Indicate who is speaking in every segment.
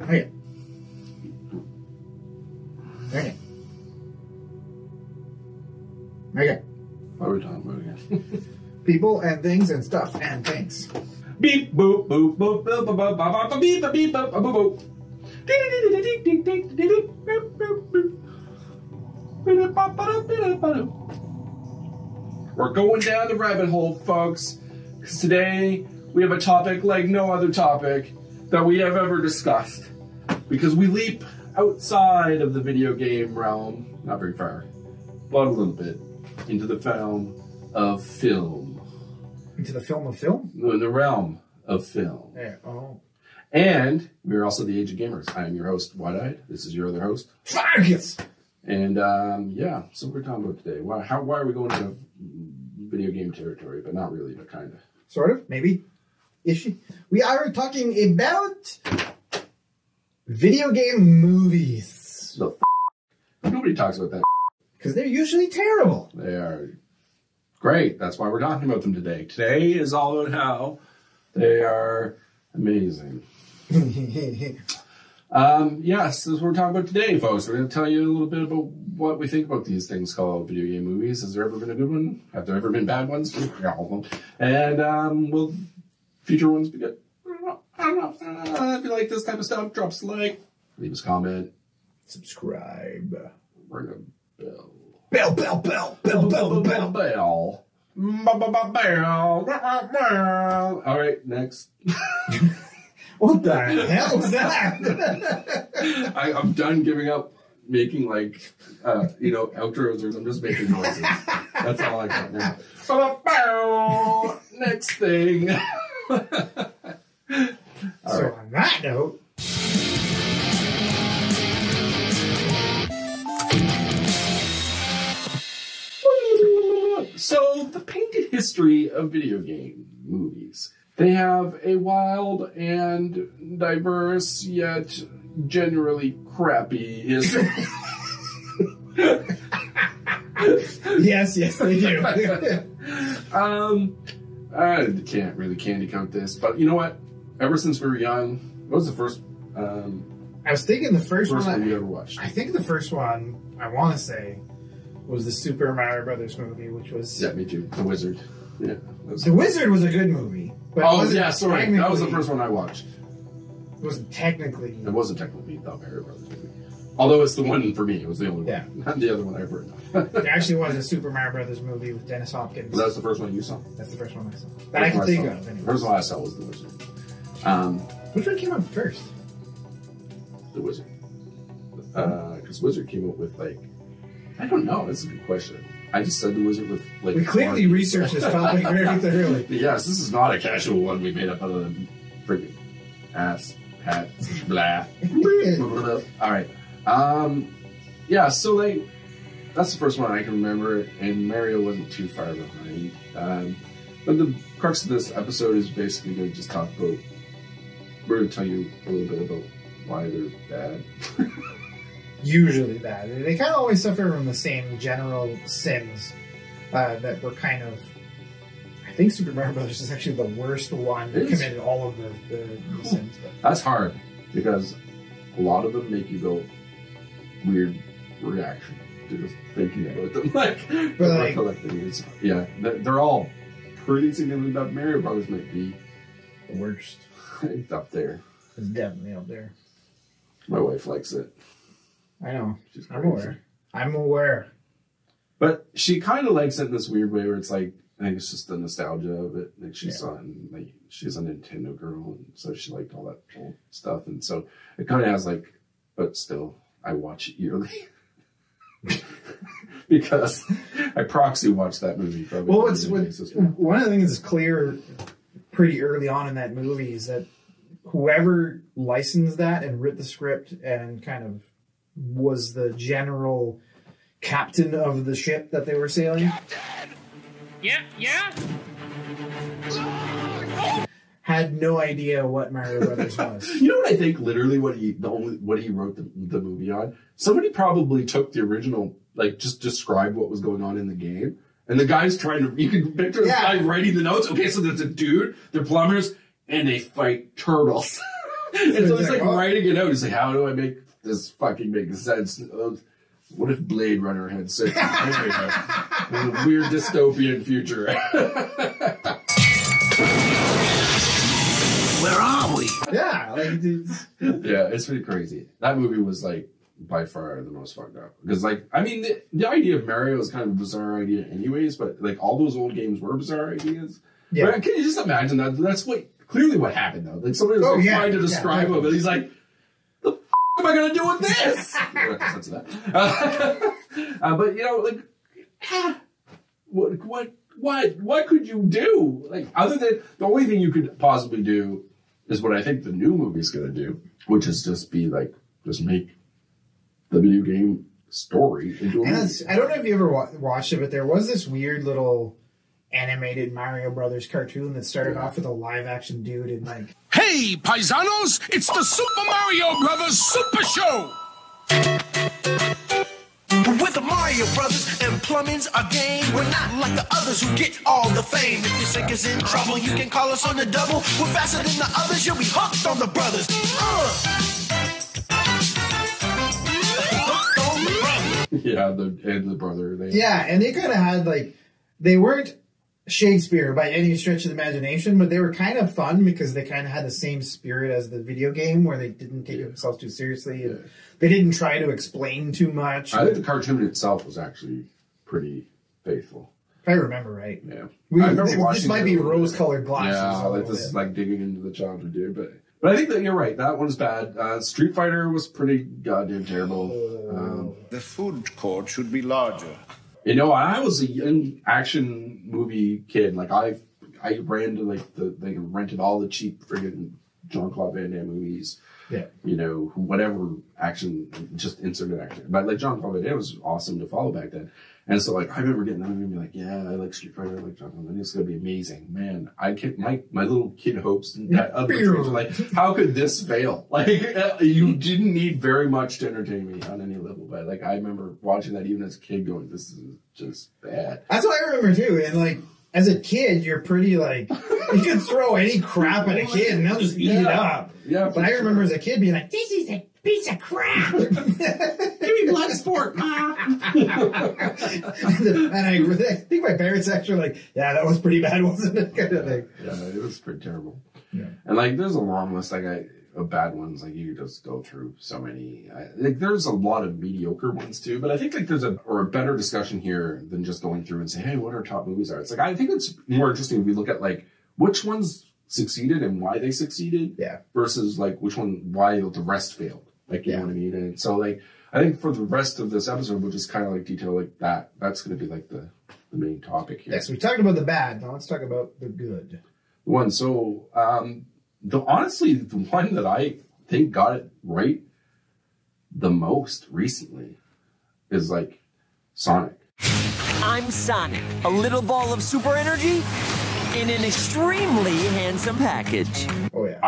Speaker 1: Okay. Okay. Okay.
Speaker 2: What are we talking about again?
Speaker 1: People and things and stuff and things.
Speaker 2: Beep boop boop boop boop boop boop boop boop beep beep boop boop boop. We're going down the rabbit hole, folks, because today we have a topic like no other topic that we have ever discussed. Because we leap outside of the video game realm, not very far, but a little bit, into the realm of film.
Speaker 1: Into the film of film?
Speaker 2: No, in the realm of film.
Speaker 1: Yeah. Oh.
Speaker 2: And we're also the Age of Gamers. I am your host, Widied. This is your other host,
Speaker 1: Pfarcus.
Speaker 2: And yeah, so we're talking about today. Why are we going into video game territory? But not really, but kind of.
Speaker 1: Sort of, maybe. Ish. We are talking about video game movies.
Speaker 2: The nobody talks about that.
Speaker 1: Because they're usually terrible.
Speaker 2: They are great. That's why we're talking about them today. Today is all about how they are amazing. Yes, this is what we're talking about today, folks. We're going to tell you a little bit about what we think about these things called video game movies. Has there ever been a good one? Have there ever been bad ones? Yeah, all of them. And will future ones be good? I don't know. If you like this type of stuff, drop us a like, leave us a comment,
Speaker 1: Subscribe.
Speaker 2: ring a bell.
Speaker 1: Bell, bell, bell, bell, bell, bell,
Speaker 2: Bell. All right, next.
Speaker 1: What the hell is that?
Speaker 2: I'm done giving up making like outros, or I'm just making noises. That's all I got now. Next thing.
Speaker 1: So on that note,
Speaker 2: so the painted history of video game movies. They have a wild and diverse, yet generally crappy history.
Speaker 1: yes, they do.
Speaker 2: I can't really candy coat this, but you know what? Ever since we were young, what was the first?
Speaker 1: I was thinking the first one
Speaker 2: you ever watched.
Speaker 1: I think the first one I want to say was the Super Mario Brothers movie, which was
Speaker 2: me too. The Wizard. Yeah.
Speaker 1: The Wizard was a good movie. But
Speaker 2: yeah, sorry. That was the first one I watched.
Speaker 1: It wasn't technically
Speaker 2: the Mario Brothers movie. Although it's the one for me. It was the only one. Not the other one I ever heard of.
Speaker 1: There actually was a Super Mario Brothers movie with Dennis Hopkins.
Speaker 2: Well, that's the first one you saw?
Speaker 1: That's the first one I saw. That I can think of. Anyway.
Speaker 2: The first one I saw was The Wizard.
Speaker 1: Which one came out first?
Speaker 2: The Wizard. Because Wizard came up with, like... I don't know. That's a good question. I just said The Wizard with, like...
Speaker 1: We clearly researched this topic very thoroughly.
Speaker 2: Yes, this is not a casual one we made up out of the freaking ass, hat, blah. All right. Yeah, so, like, that's the first one I can remember, and Mario wasn't too far behind. But the crux of this episode is basically going to just talk about... We're going to tell you a little bit about why they're bad.
Speaker 1: Usually bad. They kind of always suffer from the same general sins that were kind of... I think Super Mario Brothers is actually the worst one that committed all of the sins. But.
Speaker 2: That's hard, because a lot of them make you go weird reaction to just thinking about them. Yeah, they're all pretty significant, but Mario Brothers might be
Speaker 1: the worst.
Speaker 2: It's up there.
Speaker 1: It's definitely up there.
Speaker 2: My wife likes it.
Speaker 1: I know. I'm aware.
Speaker 2: But she kind of likes it in this weird way where it's like, I think it's just the nostalgia of it. Like she's a Nintendo girl, and so she liked all that old stuff. And so it kind of has like, but still, I watch it yearly. Because I proxy watch that movie. Probably
Speaker 1: well, one of the things that's clear pretty early on in that movie is that whoever licensed that and wrote the script and kind of was the general captain of the ship that they were sailing.
Speaker 3: Captain! Yeah?
Speaker 1: Had no idea what Mario Brothers was.
Speaker 2: You know what I think? Literally, what he wrote the movie on. Somebody probably took the original, like, just described what was going on in the game, and the guy's trying to. You can picture the guy writing the notes. Okay, so there's a dude, they're plumbers, and they fight turtles. And so he's like writing it out. He's like, how do I make this fucking make sense? What if Blade Runner had such a weird dystopian future?
Speaker 4: Where are we?
Speaker 1: Yeah, like,
Speaker 2: yeah, it's pretty crazy. That movie was like by far the most fucked up because, like, I mean, the idea of Mario is kind of a bizarre idea, anyways. But like, all those old games were bizarre ideas. Yeah, but can you just imagine that? That's clearly what happened though. Like, somebody was trying to describe him, and he's like, "The f am I gonna do with this?" But you know, like, what could you do? Like, other than the only thing you could possibly do is what I think the new movie's gonna do, which is just make the video game story into a movie.
Speaker 1: I don't know if you ever watched it, but there was this weird little animated Mario Brothers cartoon that started off with a live action dude and like,
Speaker 4: "Hey, paisanos, it's the Super Mario Brothers Super Show!" With the Mario Brothers and plumbing's a game. We're not like the others who get all the fame. If your sink is in trouble, you can call us on the double. We're faster than the others, you'll be hooked on the brothers.
Speaker 2: Yeah, the brother.
Speaker 1: And they kind of had like, they weren't Shakespeare by any stretch of the imagination, but they were kind of fun because they kind of had the same spirit as the video game where they didn't take themselves too seriously and they didn't try to explain too much.
Speaker 2: I think the cartoon itself was actually pretty faithful.
Speaker 1: If I remember right.
Speaker 2: Yeah.
Speaker 1: I remember watching this might be rose-colored glasses.
Speaker 2: Yeah, like this is like digging into the childhood, dude. But I think that you're right. That one's bad. Street Fighter was pretty goddamn terrible.
Speaker 5: The food court should be larger.
Speaker 2: You know, I was a young action movie kid. Like I ran to they rented all the cheap friggin' Jean-Claude Van Damme movies.
Speaker 1: Yeah.
Speaker 2: You know, whatever action, just inserted action. But like Jean-Claude Van Damme was awesome to follow back then. And so like I remember getting that and being like, yeah, I like Street Fighter, I like Jean-Claude Van Damme. It's gonna be amazing. Man, my little kid hopes and that other things were like, how could this fail? Like you didn't need very much to entertain me on any level. But like I remember watching that even as a kid going, this is just bad.
Speaker 1: That's what I remember too. And like as a kid, you're pretty like you can throw any crap at a kid and they'll just eat it up.
Speaker 2: Yeah.
Speaker 1: But I remember as a kid being like, this is a piece of crap. Give me blood sport, Ma. And I think my parents actually were like, yeah, that was pretty bad, wasn't it? Kind of thing.
Speaker 2: Yeah, it was pretty terrible.
Speaker 1: Yeah.
Speaker 2: And like there's a long list of bad ones. Like you just go through so many. Like there's a lot of mediocre ones too. But I think like there's a better discussion here than just going through and saying, hey, what our top movies are. It's like I think it's more interesting if we look at like which ones succeeded and why they succeeded.
Speaker 1: Yeah.
Speaker 2: Versus like why the rest failed. Like you know what I mean. And so like I think for the rest of this episode, we'll just kind of like detail like that. That's going to be like the main topic here.
Speaker 1: Yes, we talked about the bad. Now let's talk about the good.
Speaker 2: One. So honestly, the one that I think got it right the most recently is like Sonic.
Speaker 6: I'm Sonic, a little ball of super energy in an extremely handsome package.
Speaker 2: Oh yeah.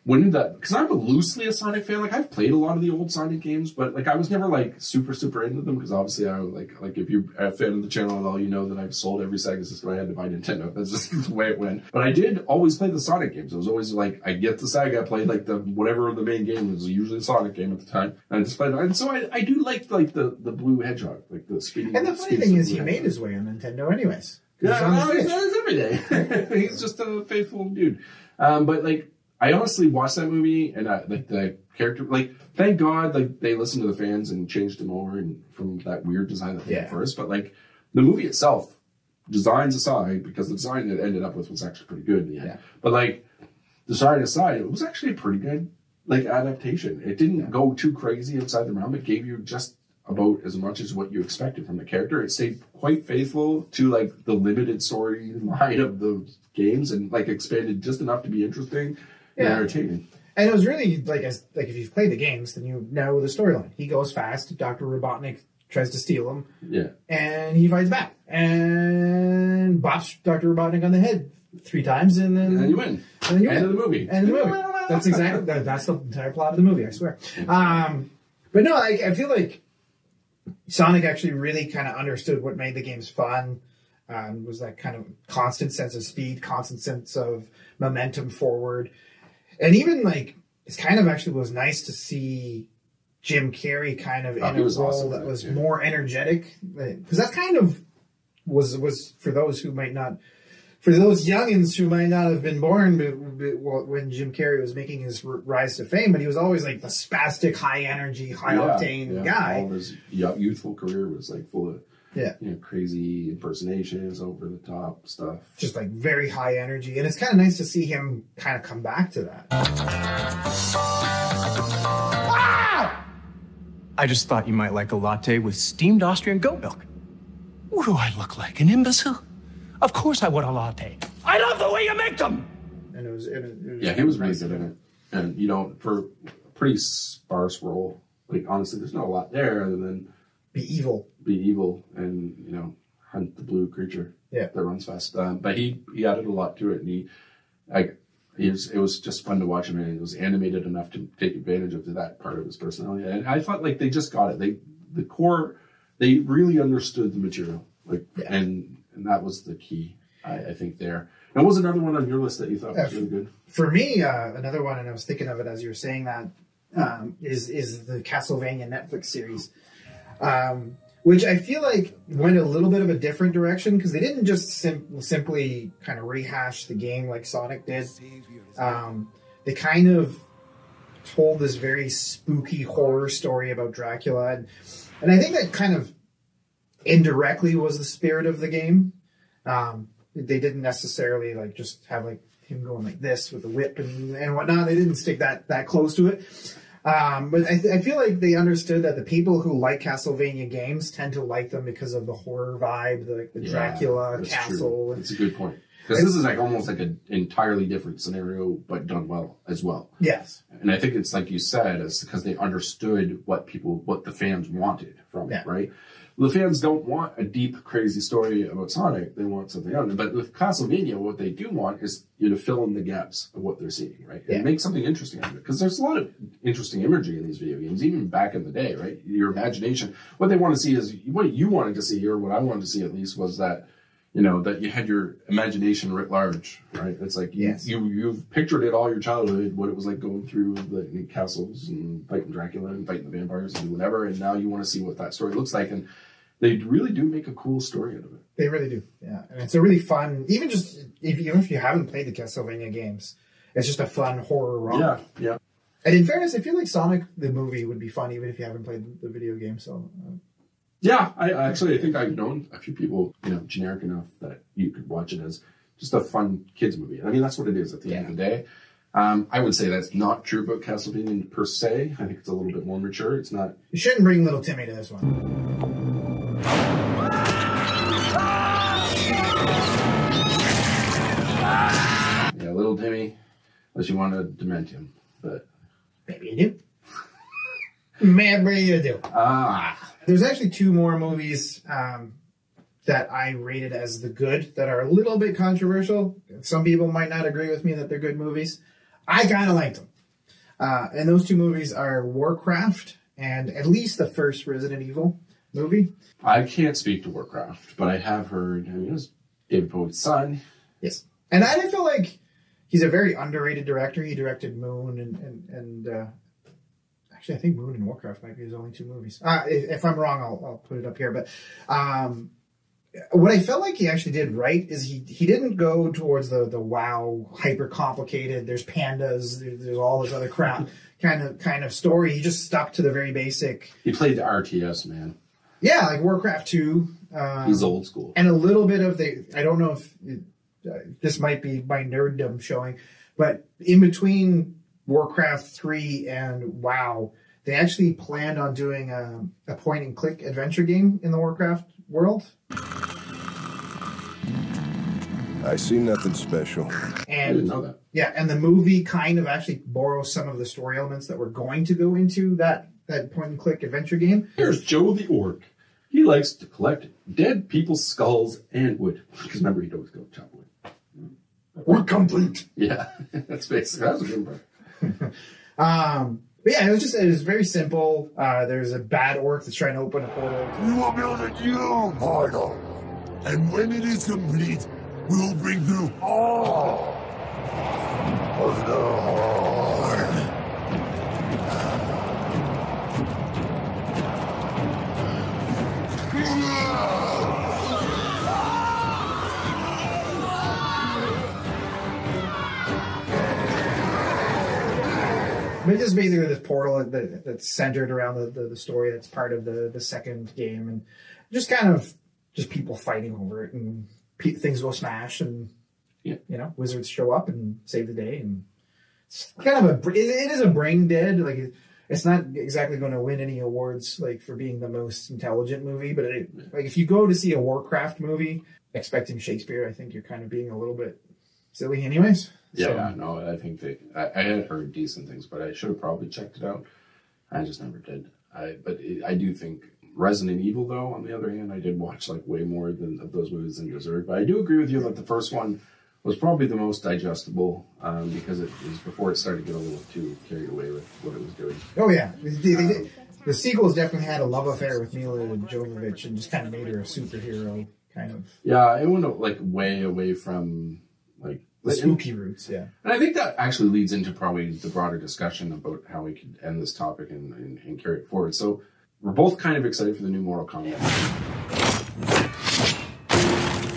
Speaker 2: Because I'm loosely a Sonic fan. Like I've played a lot of the old Sonic games, but like I was never like super into them because obviously I like if you're a fan of the channel at all, you know that I've sold every Sega system I had to buy Nintendo. That's just the way it went. But I did always play the Sonic games. It was always like I get the Sega, I played like whatever the main game was, usually a Sonic game at the time, and I just played it. And so I do like the blue hedgehog, like the speedy.
Speaker 1: And the funny thing is, he made his way on Nintendo, anyways.
Speaker 2: Yeah, he's every day. He's just a faithful dude. But like. I honestly watched that movie and like the character, like thank God like they listened to the fans and changed him over and from that weird design that they had first. But like the movie itself, designs aside, because the design it ended up with was actually pretty good in the end. Yeah. But like design aside, it was actually a pretty good like adaptation. It didn't go too crazy inside the realm. It gave you just about as much as what you expected from the character. It stayed quite faithful to like the limited storyline of the games and like expanded just enough to be interesting. Yeah, entertaining.
Speaker 1: And it was really like if you've played the games, then you know the storyline. He goes fast. Dr. Robotnik tries to steal him.
Speaker 2: Yeah, and
Speaker 1: he fights back and bops Dr. Robotnik on the head 3 times, and then
Speaker 2: you win.
Speaker 1: And then you
Speaker 2: End of the movie.
Speaker 1: End of the movie. That's exactly that's the entire plot of the movie. I swear. But no, I feel like Sonic actually really kind of understood what made the games fun. Was that kind of constant sense of speed, constant sense of momentum forward. And even like it's kind of actually was nice to see Jim Carrey kind of in a role
Speaker 2: awesome,
Speaker 1: that was more energetic, because that kind of was for those who might not, for those youngins who might not have been born when Jim Carrey was making his rise to fame, but he was always like the spastic, high energy, high octane guy.
Speaker 2: All his youthful career was like full of crazy impersonations, over the top stuff,
Speaker 1: just like very high energy, and it's kind of nice to see him kind of come back to that.
Speaker 7: I just thought you might like a latte with steamed Austrian goat milk. What do I look like, an imbecile? Of course I want a latte. I love the way you make them!
Speaker 1: And it was
Speaker 2: he was really good in it. And, you know, for a pretty sparse role, like, honestly, there's not a lot there other than
Speaker 1: be evil
Speaker 2: and, you know, hunt the blue creature
Speaker 1: that
Speaker 2: runs fast. But he added a lot to it, and it was just fun to watch him, and it was animated enough to take advantage of that part of his personality. And I thought, like, they just got it. They really understood the material, and that was the key, I think, there. And what was another one on your list that you thought was really good?
Speaker 1: For me, another one, and I was thinking of it as you were saying that, is the Castlevania Netflix series, which I feel like went a little bit of a different direction, because they didn't just simply kind of rehash the game like Sonic did. They kind of told this very spooky horror story about Dracula, and I think that kind of indirectly was the spirit of the game. They didn't necessarily like just have like him going like this with the whip and whatnot. They didn't stick that close to it. But I feel like they understood that the people who like Castlevania games tend to like them because of the horror vibe, the Dracula castle.
Speaker 2: That's a good point. Because this is like almost like an entirely different scenario, but done well as well.
Speaker 1: Yes.
Speaker 2: And I think it's like you said, it's because they understood what the fans wanted from it, right? The fans don't want a deep, crazy story about Sonic. They want something else. But with Castlevania, what they do want is you to fill in the gaps of what they're seeing, right? And make something interesting out of it. Because there's a lot of interesting imagery in these video games, even back in the day, right? Your imagination. What they want to see is, what you wanted to see, or what I wanted to see at least, was that, you know, that you had your imagination writ large, right? It's like you've pictured it all your childhood, what it was like going through the castles and fighting Dracula and fighting the vampires and whatever, and now you want to see what that story looks like. And they really do make a cool story out of it.
Speaker 1: They really do, yeah. And it's a really fun, even if you haven't played the Castlevania games, it's just a fun horror romp.
Speaker 2: Yeah.
Speaker 1: And in fairness, I feel like Sonic the movie would be fun even if you haven't played the video game. So.
Speaker 2: Yeah, I think I've known a few people, you know, generic enough that you could watch it as just a fun kids movie. I mean, that's what it is at the end of the day. I would say that's not true about Castlevania per se. I think it's a little bit more mature. It's not.
Speaker 1: You shouldn't bring little Timmy to this one.
Speaker 2: Yeah, little Timmy, unless you want to dement him, but
Speaker 1: maybe you do. Maybe you do. There's actually two more movies that I rated as the good that are a little bit controversial. Some people might not agree with me that they're good movies. I kind of liked them. And those two movies are Warcraft and at least the first Resident Evil movie.
Speaker 2: I can't speak to Warcraft, but I have heard, I mean, it was David Bowie's son.
Speaker 1: Yes. And I feel like he's a very underrated director. He directed Moon and actually, I think Moon and Warcraft might be his only two movies. If I'm wrong, I'll put it up here. But what I felt like he actually did right is he didn't go towards the wow, hyper complicated, there's pandas, there's all this other crap kind of story. He just stuck to the very basic.
Speaker 2: He played the RTS, man.
Speaker 1: Yeah, like Warcraft 2.
Speaker 2: He's old school.
Speaker 1: And a little bit of I don't know if this might be my nerddom showing, but in between Warcraft 3 and WoW, they actually planned on doing a point-and-click adventure game in the Warcraft world.
Speaker 5: I see nothing special.
Speaker 1: And,
Speaker 2: I didn't know that.
Speaker 1: Yeah, and the movie kind of actually borrows some of the story elements that were going to go into that point-and-click adventure game.
Speaker 2: Here's Joe the Orc. He likes to collect dead people's skulls and wood. Because remember, he'd always go chop wood.
Speaker 5: We're complete.
Speaker 2: Yeah, that's basically, that was a good part.
Speaker 1: But yeah, it was very simple. There's a bad orc that's trying to open a portal.
Speaker 5: We will build a new portal. And when it is complete, we will bring through all of the Horde.
Speaker 1: But it's just basically this portal that's centered around the story that's part of the second game, and just kind of just people fighting over it, and things go smash, and wizards show up and save the day, and it's kind of it is a brain dead. Like it's not exactly going to win any awards like for being the most intelligent movie, but like if you go to see a Warcraft movie expecting Shakespeare, I think you're kind of being a little bit silly, anyways.
Speaker 2: Yeah, no, I think I had heard decent things, but I should have probably checked it out. I just never did. I do think Resident Evil, though, on the other hand, I did watch like way more of those movies than deserved. But I do agree with you that the first one was probably the most digestible because it was before it started to get a little too carried away with what it was doing.
Speaker 1: Oh yeah, the sequels definitely had a love affair with Mila Jovovich and just kind of made her a superhero kind of.
Speaker 2: Yeah, it went like way away from like
Speaker 1: the spooky roots. Yeah,
Speaker 2: and I think that actually leads into probably the broader discussion about how we could end this topic and carry it forward. So we're both kind of excited for the new Mortal Kombat.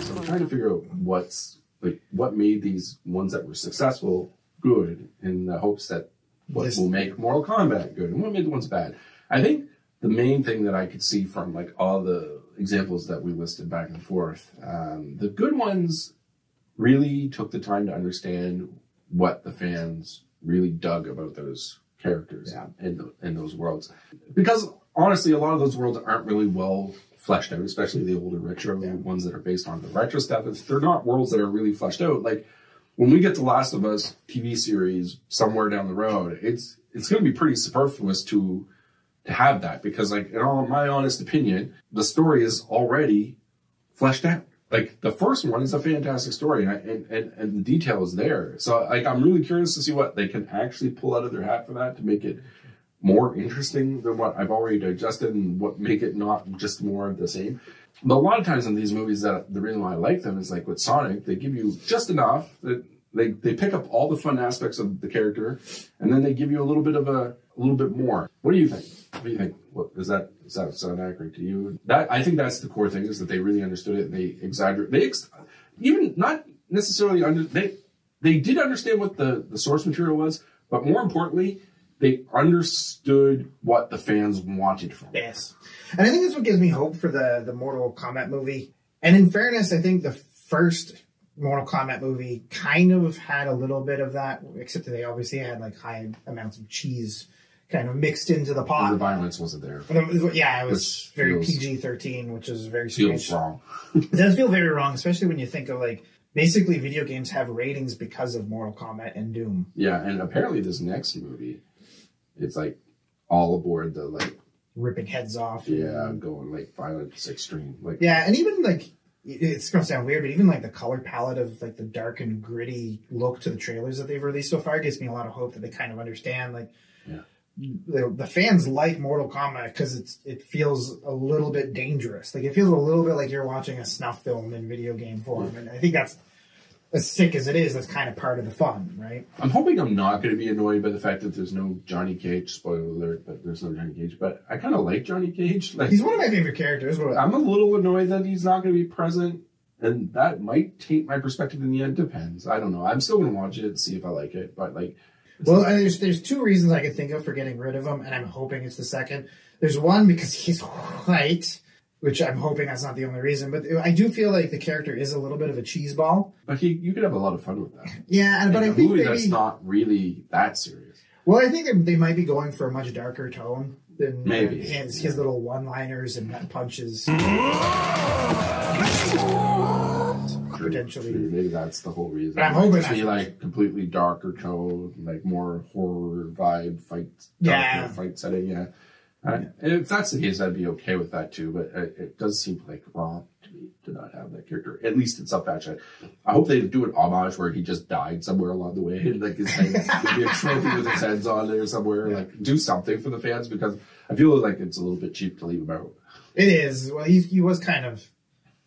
Speaker 2: So I'm trying to figure out what made these ones that were successful good in the hopes that what will make Mortal Kombat good and what made the ones bad. I think the main thing that I could see from like all the examples that we listed back and forth, the good ones really took the time to understand what the fans really dug about those characters in those worlds. Because honestly, a lot of those worlds aren't really well fleshed out, especially the older retro ones that are based on the retro stuff. They're not worlds that are really fleshed out. Like when we get the Last of Us TV series somewhere down the road, it's going to be pretty superfluous to have that, because like in all my honest opinion, the story is already fleshed out. Like the first one is a fantastic story, and the detail is there. So like I'm really curious to see what they can actually pull out of their hat for that to make it more interesting than what I've already digested, and what make it not just more of the same. But a lot of times in these movies, that the reason why I like them is like with Sonic, they give you just enough that they pick up all the fun aspects of the character, and then they give you a little bit more. What do you think? What do you think? What does that sound accurate to you? I think that's the core thing, is that they really understood it. And they exaggerate. Even not necessarily they did understand what the source material was, but more importantly, they understood what the fans wanted from it.
Speaker 1: Yes. And I think that's what gives me hope for the Mortal Kombat movie. And in fairness, I think the first Mortal Kombat movie kind of had a little bit of that, except that they obviously had like high amounts of cheese kind of mixed into the pot.
Speaker 2: And the violence wasn't there.
Speaker 1: Yeah, it was very PG-13, which is very strange.
Speaker 2: Feels wrong.
Speaker 1: It does feel very wrong, especially when you think of like, basically video games have ratings because of Mortal Kombat and Doom.
Speaker 2: Yeah, and apparently this next movie, it's like all aboard the like
Speaker 1: ripping heads off.
Speaker 2: Yeah, going like violence extreme. Like
Speaker 1: yeah, and even like it's gonna sound weird, but even like the color palette of like the dark and gritty look to the trailers that they've released so far gives me a lot of hope that they kind of understand like the fans like Mortal Kombat because it feels a little bit dangerous. Like it feels a little bit like you're watching a snuff film in video game form, and I think that's, as sick as it is, that's kind of part of the fun, right?
Speaker 2: I'm hoping I'm not going to be annoyed by the fact that there's no Johnny Cage. Spoiler alert, but there's no Johnny Cage. But I kind of like Johnny Cage. Like,
Speaker 1: he's one of my favorite characters.
Speaker 2: I'm a little annoyed that he's not going to be present, and that might taint my perspective in the end. Depends. I don't know. I'm still going to watch it and see if I like it. But like,
Speaker 1: well, there's two reasons I can think of for getting rid of him, and I'm hoping it's the second. There's one because he's white, which I'm hoping that's not the only reason. But I do feel like the character is a little bit of a cheeseball.
Speaker 2: But you could have a lot of fun with that.
Speaker 1: Yeah, but I think
Speaker 2: movie that's not really that serious.
Speaker 1: Well, I think they might be going for a much darker tone than
Speaker 2: maybe
Speaker 1: his little one-liners and punches. Potentially,
Speaker 2: true. Maybe that's the whole reason.
Speaker 1: But I'm hoping
Speaker 2: to be like completely darker tone, like more horror vibe fight setting. Yeah. If that's the case, I'd be okay with that too. But it does seem like wrong to me to not have that character, at least in some fashion. I hope they do an homage where he just died somewhere along the way, and like his head would be a trophy with his heads on there somewhere. Yeah. Like do something for the fans, because I feel like it's a little bit cheap to leave him out.
Speaker 1: It is. Well, he was kind of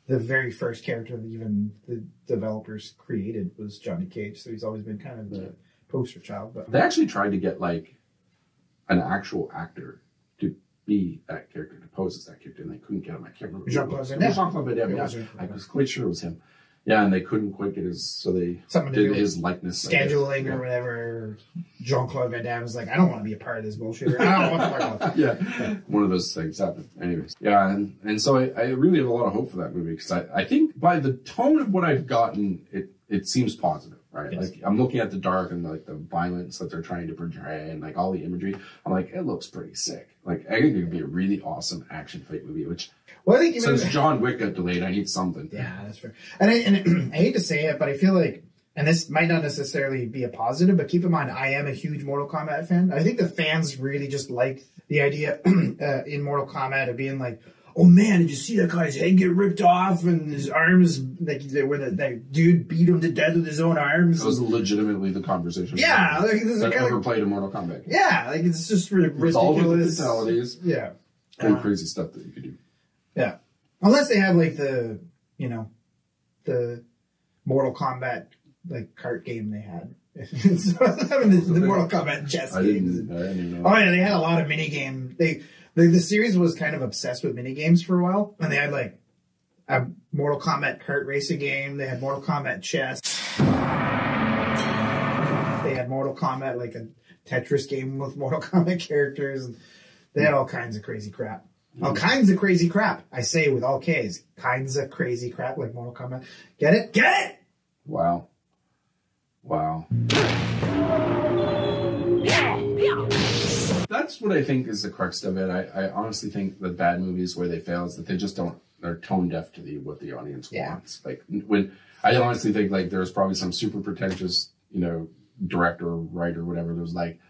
Speaker 1: the very first character that even the developers created was Johnny Cage, so he's always been kind of the poster child. But
Speaker 2: they actually tried to get like an actual actor to be that character, to pose as that character, and they couldn't get him. I can't remember.
Speaker 1: Jean-Claude Van Damme.
Speaker 2: I was quite sure it was him. Yeah, and they couldn't quite get his, so they
Speaker 1: Something to
Speaker 2: did
Speaker 1: do with
Speaker 2: his likeness.
Speaker 1: scheduling or whatever. Jean-Claude Van Damme was like, I don't want to be a part of this bullshit. I don't know what the fuck about.
Speaker 2: Yeah, one of those things happened. Anyways, yeah, and so I really have a lot of hope for that movie because I think by the tone of what I've gotten, it seems positive, right?
Speaker 1: Yes.
Speaker 2: Like I'm looking at the dark and like the violence that they're trying to portray and like all the imagery. I'm like, it looks pretty sick. Like I think it could be a really awesome action fight movie. Which,
Speaker 1: Well, I think even
Speaker 2: since John Wick got delayed, I need something.
Speaker 1: Yeah, that's fair. And I hate to say it, but I feel like, and this might not necessarily be a positive, but keep in mind, I am a huge Mortal Kombat fan. I think the fans really just like the idea in Mortal Kombat of being like, oh man, did you see that guy's head get ripped off and his arms, like when that dude beat him to death with his own arms?
Speaker 2: That was legitimately the conversation.
Speaker 1: Yeah, like, this is
Speaker 2: that
Speaker 1: kind
Speaker 2: ever
Speaker 1: of,
Speaker 2: played a Mortal Kombat game.
Speaker 1: yeah, like it's just ridiculous.
Speaker 2: With all of the fatalities.
Speaker 1: Yeah.
Speaker 2: And crazy stuff that you could do.
Speaker 1: Yeah. Unless they have like the Mortal Kombat like kart game they had. So, I mean, the Mortal Kombat chess
Speaker 2: I
Speaker 1: games.
Speaker 2: didn't even know.
Speaker 1: Oh yeah, they had a lot of mini game. The series was kind of obsessed with mini games for a while, and they had like a Mortal Kombat kart racing game. They had Mortal Kombat chess. They had Mortal Kombat like a Tetris game with Mortal Kombat characters. They had all kinds of crazy crap. All kinds of crazy crap. I say with all K's. Kinds of crazy crap like Mortal Kombat. Get it? Get it?
Speaker 2: Wow. Wow. That's what I think is the crux of it. I honestly think the bad movies where they fail is that they just don't, they're tone deaf to what the audience wants. Like when I honestly think like there's probably some super pretentious, director or writer or whatever that was like,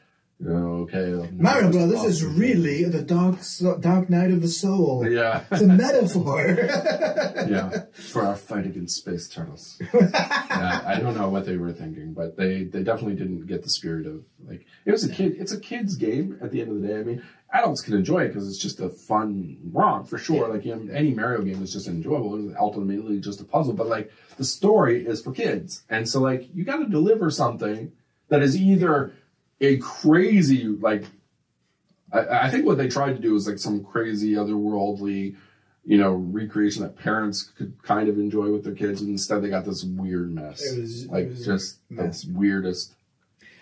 Speaker 2: okay.
Speaker 1: Mario Brothers is really the dark night of the soul.
Speaker 2: Yeah.
Speaker 1: It's a metaphor.
Speaker 2: Yeah. For our fight against space turtles. Yeah, I don't know what they were thinking, but they definitely didn't get the spirit of like, it's a kid's game at the end of the day. I mean, adults can enjoy it because it's just a fun romp for sure. Like any Mario game is just enjoyable. It's ultimately just a puzzle, but like the story is for kids. And so like you got to deliver something that is either a crazy, like, I think what they tried to do is like some crazy otherworldly, recreation that parents could kind of enjoy with their kids. And instead they got this weird mess. It was just the weirdest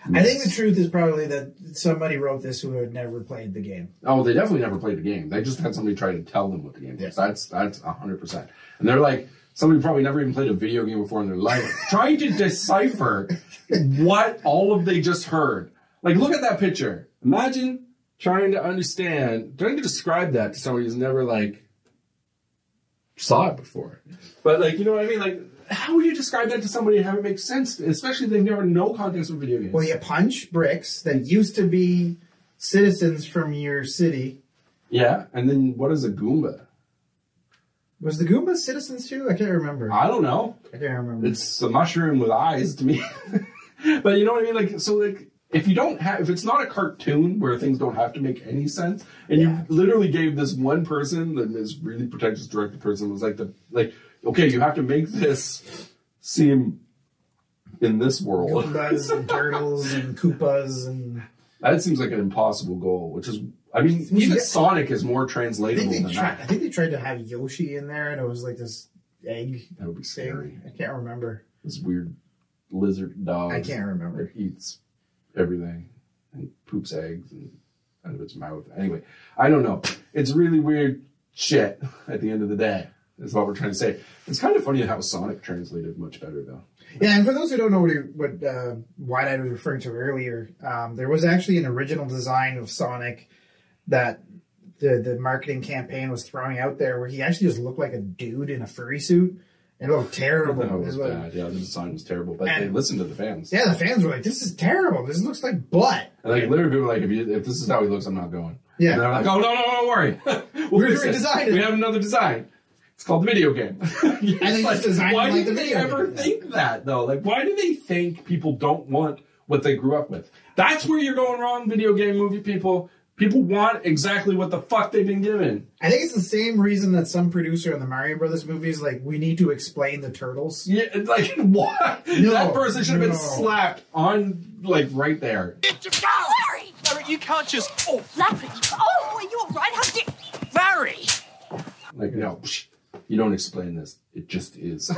Speaker 2: mess.
Speaker 1: I think the truth is probably that somebody wrote this who had never played the game.
Speaker 2: Oh, they definitely never played the game. They just had somebody try to tell them what the game was. That's 100%. And they're like, somebody probably never even played a video game before in their life, trying to decipher what all of they just heard. Like, look at that picture. Imagine trying to describe that to somebody who's never, like, saw it before. But, like, you know what I mean? Like, how would you describe that to somebody and have it make sense? Especially if they've never no context of video games.
Speaker 1: Well, you punch bricks that used to be citizens from your city.
Speaker 2: Yeah, and then what is a Goomba?
Speaker 1: Was the Goomba citizens too? I can't remember.
Speaker 2: I don't know.
Speaker 1: I can't remember.
Speaker 2: It's a mushroom with eyes to me. But you know what I mean? Like, so, like, if it's not a cartoon where things don't have to make any sense, and you literally gave this one person, this really pretentious director person, was like, okay, you have to make this seem in this world.
Speaker 1: Goombas and turtles and Koopas and...
Speaker 2: That seems like an impossible goal, which is, I mean, even Sonic is more translatable than that.
Speaker 1: I think they tried to have Yoshi in there, and it was like this egg.
Speaker 2: That would be scary.
Speaker 1: I can't remember.
Speaker 2: This weird lizard dog.
Speaker 1: I can't remember.
Speaker 2: That eats everything and poops eggs out of its mouth. Anyway, I don't know. It's really weird shit at the end of the day, is what we're trying to say. It's kind of funny how Sonic translated much better, though.
Speaker 1: Yeah, and for those who don't know what Widied was referring to earlier, there was actually an original design of Sonic that the marketing campaign was throwing out there where he actually just looked like a dude in a furry suit. It looked terrible.
Speaker 2: It was bad. Yeah, the design was terrible. But they listened to the fans.
Speaker 1: Yeah, the fans were like, this is terrible. This looks like butt.
Speaker 2: And like literally people were like, if this is how he looks, I'm not going.
Speaker 1: Yeah.
Speaker 2: And they're like, oh, no, don't worry. We'll
Speaker 1: redesign it.
Speaker 2: We have another design. It's called the video game.
Speaker 1: And they just designed
Speaker 2: why
Speaker 1: like
Speaker 2: do
Speaker 1: the
Speaker 2: they
Speaker 1: video
Speaker 2: ever
Speaker 1: game.
Speaker 2: think that, though? Like, why do they think people don't want what they grew up with? That's where you're going wrong, video game movie people. People want exactly what the fuck they've been given.
Speaker 1: I think it's the same reason that some producer in the Mario Brothers movies, like, we need to explain the turtles.
Speaker 2: Yeah, like, what?
Speaker 1: No,
Speaker 2: that person should have been slapped on, like, right there.
Speaker 3: Larry!
Speaker 8: Larry, you can't just...
Speaker 3: Oh, Larry! Oh, are you all right? How did... Larry!
Speaker 2: Like, no. You don't explain this. It just is.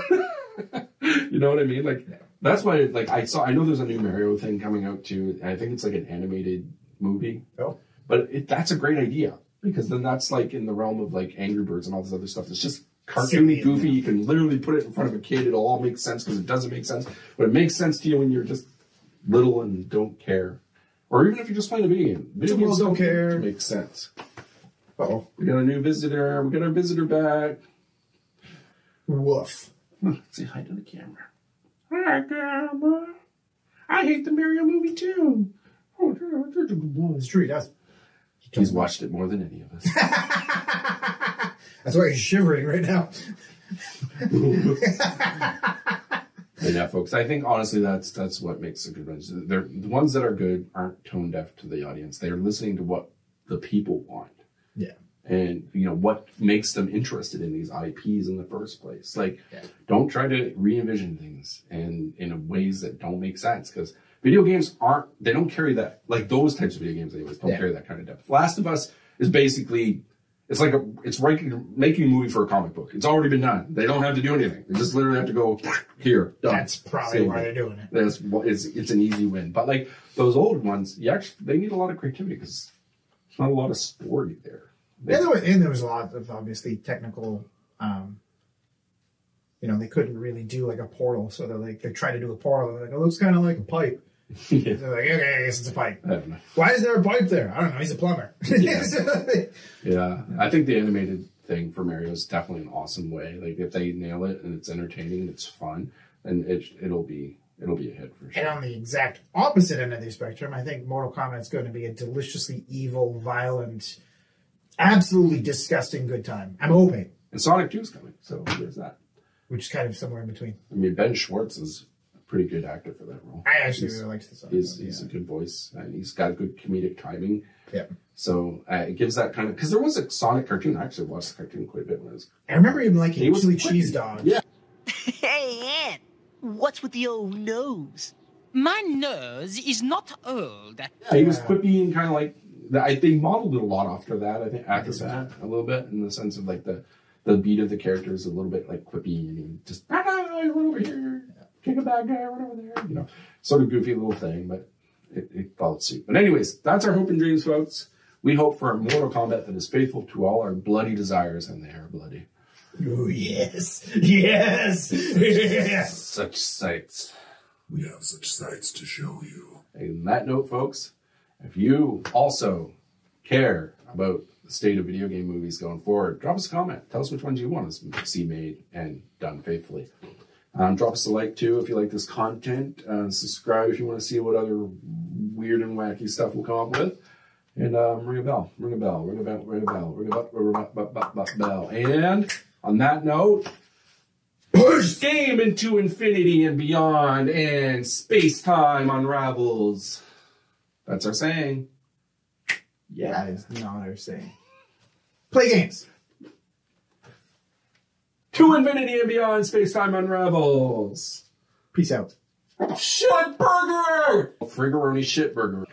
Speaker 2: You know what I mean? Like, that's why, like, I know there's a new Mario thing coming out too. I think it's like an animated movie.
Speaker 1: Oh.
Speaker 2: But that's a great idea, because then that's like in the realm of like Angry Birds and all this other stuff. It's just
Speaker 1: Silly.
Speaker 2: cartoony, goofy. You can literally put it in front of a kid. It'll all make sense, because it doesn't make sense. But it makes sense to you when you're just little and don't care. Or even if you're just playing a video game. Video games
Speaker 1: don't care.
Speaker 2: Makes sense.
Speaker 1: Uh-oh.
Speaker 2: We got a new visitor. We got our visitor back.
Speaker 1: Woof.
Speaker 2: Say hi to the camera. Hi, camera. I hate the Mario movie too.
Speaker 1: It's true, he does.
Speaker 2: He's watched it more than any of us.
Speaker 1: That's why he's shivering right now.
Speaker 2: But yeah, folks, I think honestly that's what makes a good one. The ones that are good aren't tone deaf to the audience. They are listening to what the people want.
Speaker 1: Yeah.
Speaker 2: And, you know, what makes them interested in these IPs in the first place. Like, don't try to re-envision things in ways that don't make sense, because video games they don't carry that, like those types of video games anyways, don't carry that kind of depth. Last of Us is basically, it's like it's making a movie for a comic book. It's already been done. They don't have to do anything. They just literally have to go, here, done.
Speaker 1: That's probably why they're doing it.
Speaker 2: It's an easy win. But like those old ones, they need a lot of creativity, because there's not a lot of story there.
Speaker 1: There was a lot of obviously technical, you know, they couldn't really do like a portal, so they try to do a portal. They're like, it looks kind of like a pipe.
Speaker 2: Yeah.
Speaker 1: They're like, okay, I guess it's a pipe.
Speaker 2: I don't know.
Speaker 1: Why is there a pipe there? I don't know. He's a plumber.
Speaker 2: Yeah, I think the animated thing for Mario is definitely an awesome way. Like, if they nail it and it's entertaining and it's fun, then it'll be a hit for sure.
Speaker 1: And on the exact opposite end of the spectrum, I think Mortal Kombat is going to be a deliciously evil, violent, absolutely disgusting good time. I'm hoping.
Speaker 2: And Sonic 2 is coming, so there's that.
Speaker 1: Which is kind of somewhere in between.
Speaker 2: I mean, Ben Schwartz is a pretty good actor for that role.
Speaker 1: I actually really liked the Sonic.
Speaker 2: He's a good voice, and he's got good comedic timing.
Speaker 1: Yeah.
Speaker 2: So it gives that kind of, because there was a Sonic cartoon. I actually watched the cartoon quite a bit when I was.
Speaker 1: I remember him liking
Speaker 2: He was
Speaker 1: chili
Speaker 2: quick.
Speaker 1: cheese dogs.
Speaker 2: Yeah.
Speaker 6: Hey, Aunt, what's with the old nose?
Speaker 3: My nose is not old.
Speaker 2: Yeah, he was quippy and kind of like, they modeled it a lot after that, I think, after that, a little bit, in the sense of like the beat of the character is a little bit like quippy, and he just, run over here, kick a bad guy, run over there, you know, sort of goofy little thing, but it followed suit. But anyways, that's our hope and dreams, folks. We hope for a Mortal Kombat that is faithful to all our bloody desires, and they are bloody.
Speaker 1: Oh, yes. Yes. Yes.
Speaker 2: Such sights.
Speaker 5: We have such sights to show you.
Speaker 2: And on that note, folks, if you also care about the state of video game movies going forward, drop us a comment. Tell us which ones you want us to see made and done faithfully. Drop us a like, too, if you like this content. Subscribe if you want to see what other weird and wacky stuff we'll come up with. And ring a bell, ring a bell, ring a bell, ring a bell, ring a bell. And on that note, push game into infinity and beyond, and space-time unravels. That's our saying.
Speaker 1: Yeah, that is not our saying. Play games.
Speaker 2: To infinity and beyond, space-time unravels.
Speaker 1: Peace out.
Speaker 2: Shit burger! Frigoroni shit burger.